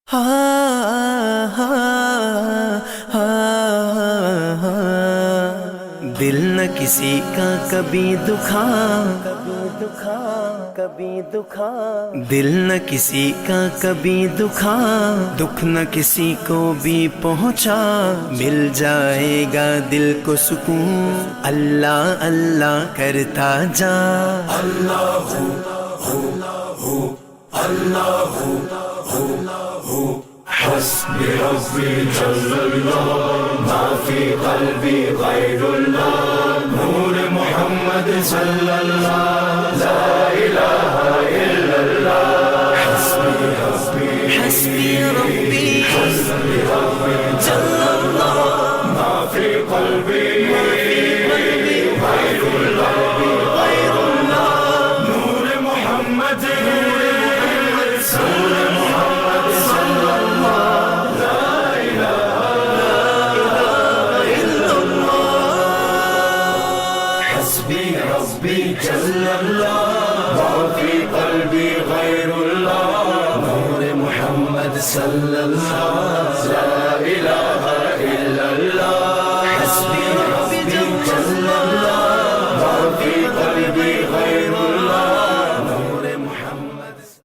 دل نہ کسی کا کبھی دکھا، دل نہ کسی کا کبھی دکھا، دکھ نہ کسی کو بھی پہنچا، مل جائے گا دل کو سکون اللہ اللہ کرتا جا۔ اللہ اللہ حسبی ربی جل اللہ ما فی قلبی غیر اللہ، نور محمد صلی اللہ لا الہ الا اللہ۔ حسبی ربی حسبی ربی حسبی ربی جل اللہ ما فی قلبی غیر اللہ، نور محمد صلی ربی جل اللہ ما فی قلبی غیر اللہ، نور محمد صلی اللہ